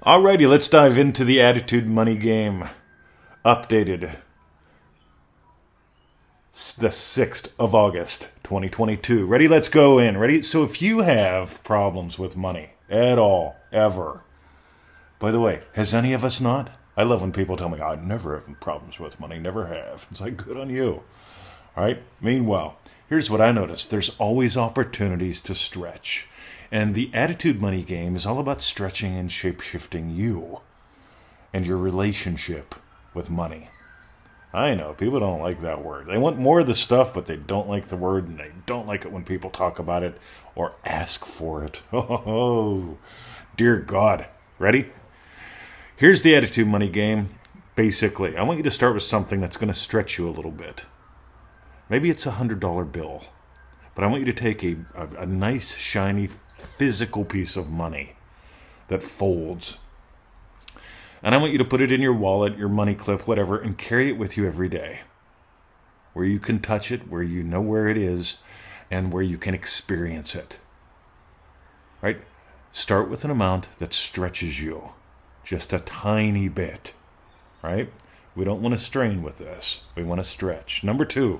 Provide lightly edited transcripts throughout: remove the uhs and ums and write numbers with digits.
Alrighty, let's dive into the Attitude Money Game. Updated. The 6th of August, 2022. Ready? Let's go in. Ready? So if you have problems with money at all, ever. By the way, has any of us not? I love when people tell me, I never have problems with money, never have. It's like, good on you. All right? Meanwhile, here's what I noticed. There's always opportunities to stretch. And the Attitude Money Game is all about stretching and shape-shifting you and your relationship with money. I know, people don't like that word. They want more of the stuff, but they don't like the word, and they don't like it when people talk about it or ask for it. Oh, dear God. Ready? Here's the Attitude Money Game. Basically, I want you to start with something that's going to stretch you a little bit. Maybe it's a $100 bill, but I want you to take a nice, shiny, physical piece of money that folds. And I want you to put it in your wallet, your money clip, whatever, and carry it with you every day. Where you can touch it, where you know where it is, and where you can experience it. Right? Start with an amount that stretches you. Just a tiny bit. Right? We don't want to strain with this. We want to stretch. Number 2.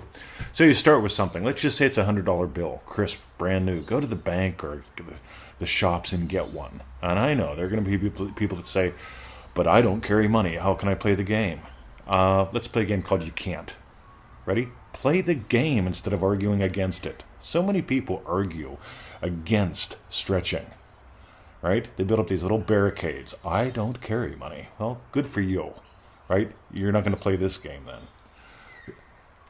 So you start with something. Let's just say it's a $100 bill. Crisp, brand new. Go to the bank or the shops and get one. And I know there are going to be people that say, but I don't carry money. How can I play the game? Let's play a game called You Can't. Ready? Play the game instead of arguing against it. So many people argue against stretching. Right? They build up these little barricades. I don't carry money. Well, good for you. Right? You're not going to play this game then.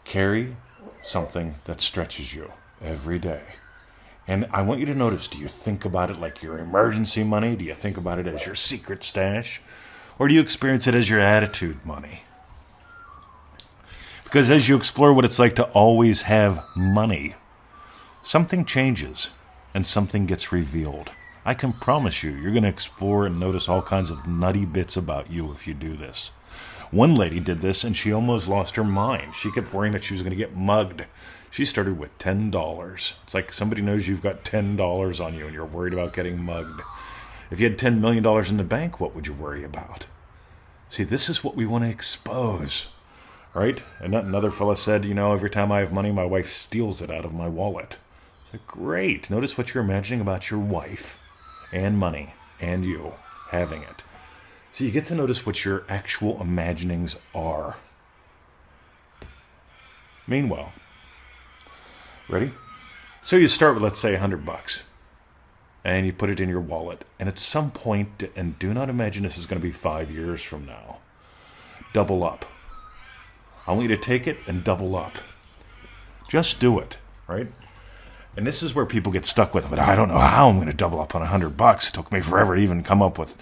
Carry something that stretches you every day. And I want you to notice, do you think about it like your emergency money? Do you think about it as your secret stash? Or do you experience it as your attitude money? Because as you explore what it's like to always have money, something changes and something gets revealed. I can promise you, you're going to explore and notice all kinds of nutty bits about you if you do this. One lady did this and she almost lost her mind. She kept worrying that she was going to get mugged. She started with $10. It's like somebody knows you've got $10 on you and you're worried about getting mugged. If you had $10 million in the bank, what would you worry about? See, this is what we want to expose, right? And another fella said, every time I have money, my wife steals it out of my wallet. It's like, great. Notice what you're imagining about your wife and money and you having it. So you get to notice what your actual imaginings are. Meanwhile, ready? So you start with, let's say, $100. And you put it in your wallet. And at some point, and do not imagine this is going to be 5 years from now, double up. I want you to take it and double up. Just do it, right? And this is where people get stuck with it. But I don't know how I'm going to double up on $100. It took me forever to even come up with,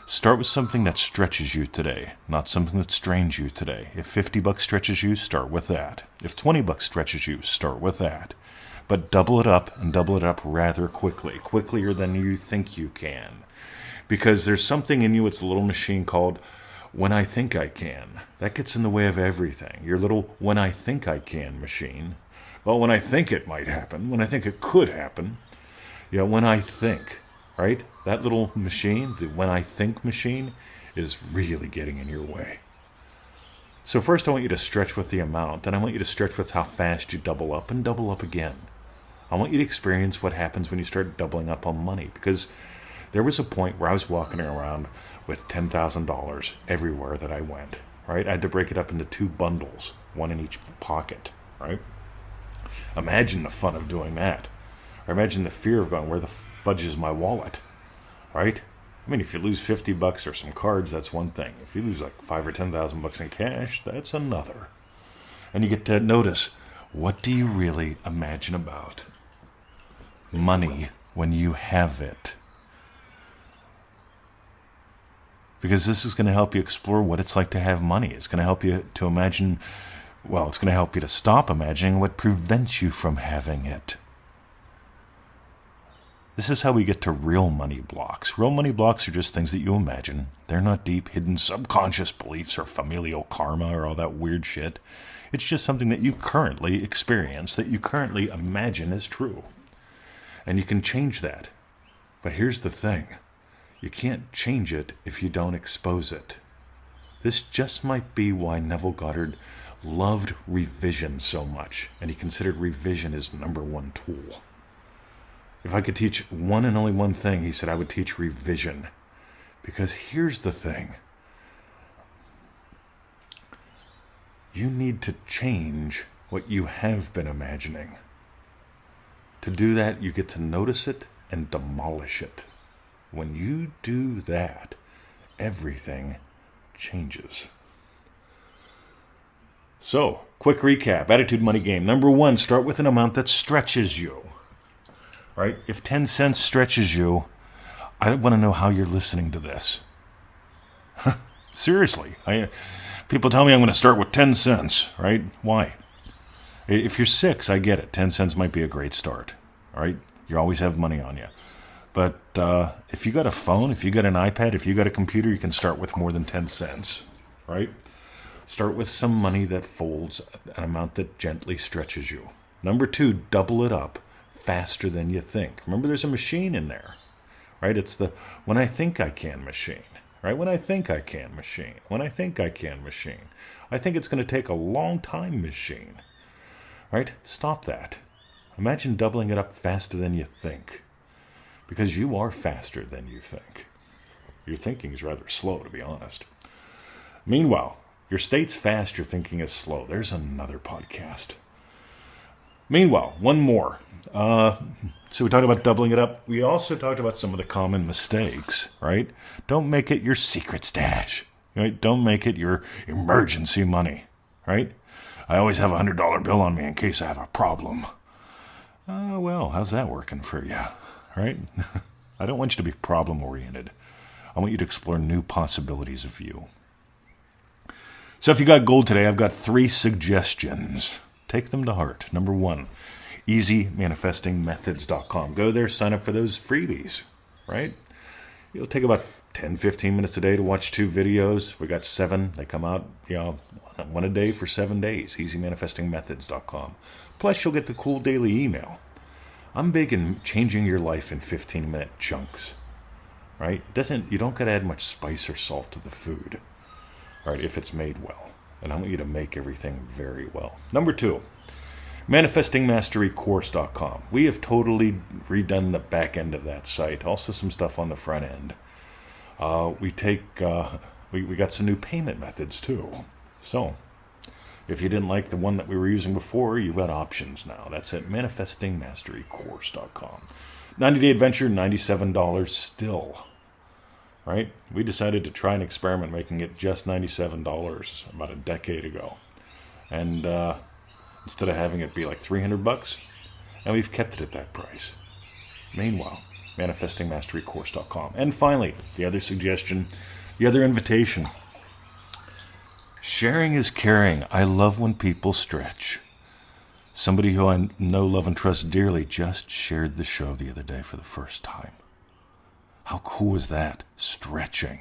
Start with something that stretches you today, not something that strains you today. If $50 stretches you, start with that. If $20 stretches you, start with that. But double it up and double it up rather quickly, quicker than you think you can. Because there's something in you, it's a little machine called when I think I can. That gets in the way of everything. Your little when I think I can machine. Well, when I think it might happen, when I think it could happen, when I think, right? That little machine, the when I think machine, is really getting in your way. So first I want you to stretch with the amount, then I want you to stretch with how fast you double up and double up again. I want you to experience what happens when you start doubling up on money, because there was a point where I was walking around with $10,000 everywhere that I went, right? I had to break it up into 2 bundles, one in each pocket, right? Imagine the fun of doing that. Or imagine the fear of going, where the fudge is my wallet, right? I mean, if you lose $50 or some cards, that's one thing. If you lose like $5,000 or $10,000 in cash, that's another. And you get to notice, what do you really imagine about money when you have it? Because this is going to help you explore what it's like to have money. It's going to help you to imagine, it's going to help you to stop imagining what prevents you from having it. This is how we get to real money blocks. Real money blocks are just things that you imagine. They're not deep, hidden subconscious beliefs or familial karma or all that weird shit. It's just something that you currently experience, that you currently imagine is true. And you can change that. But here's the thing. You can't change it if you don't expose it. This just might be why Neville Goddard loved revision so much, and he considered revision his number one tool. If I could teach one and only one thing, he said I would teach revision. Because here's the thing. You need to change what you have been imagining. To do that, you get to notice it and demolish it. When you do that, everything changes. So, quick recap. Attitude money game. Number one, start with an amount that stretches you. Right? If 10 cents stretches you, I want to know how you're listening to this. Seriously. People tell me I'm going to start with 10 cents, right? Why? If you're 6, I get it. 10 cents might be a great start, all right? You always have money on you. But if you got a phone, if you got an iPad, if you got a computer, you can start with more than 10 cents, right? Start with some money that folds, an amount that gently stretches you. Number 2, double it up faster than you think. Remember, there's a machine in there, right? It's the when I think I can machine, right? When I think I can machine. When I think I can machine. I think it's going to take a long time machine, right? Stop that. Imagine doubling it up faster than you think, because you are faster than you think. Your thinking is rather slow, to be honest. Meanwhile, your state's fast, your thinking is slow. There's another podcast. Meanwhile, one more. So we talked about doubling it up. We also talked about some of the common mistakes, right? Don't make it your secret stash, right? Don't make it your emergency money, right? I always have a $100 bill on me in case I have a problem. Well, how's that working for you, right? I don't want you to be problem-oriented. I want you to explore new possibilities of you. So if you got gold today, I've got 3 suggestions. Take them to heart. Number 1, easymanifestingmethods.com. Go there, sign up for those freebies, right? It'll take about 10, 15 minutes a day to watch 2 videos. We got 7. They come out, one a day for 7 days. easymanifestingmethods.com. Plus, you'll get the cool daily email. I'm big in changing your life in 15-minute chunks, right? You don't got to add much spice or salt to the food, right, if it's made well. And I want you to make everything very well. Number 2, manifestingmasterycourse.com. We have totally redone the back end of that site. Also some stuff on the front end. We got some new payment methods too. So if you didn't like the one that we were using before, you've got options now. That's at manifestingmasterycourse.com. 90-day adventure, $97 still. Right? We decided to try an experiment making it just $97 about a decade ago. And instead of having it be like $300, and we've kept it at that price. Meanwhile, manifestingmasterycourse.com. And finally, the other suggestion, the other invitation. Sharing is caring. I love when people stretch. Somebody who I know, love, and trust dearly just shared the show the other day for the first time. How cool is that? Stretching.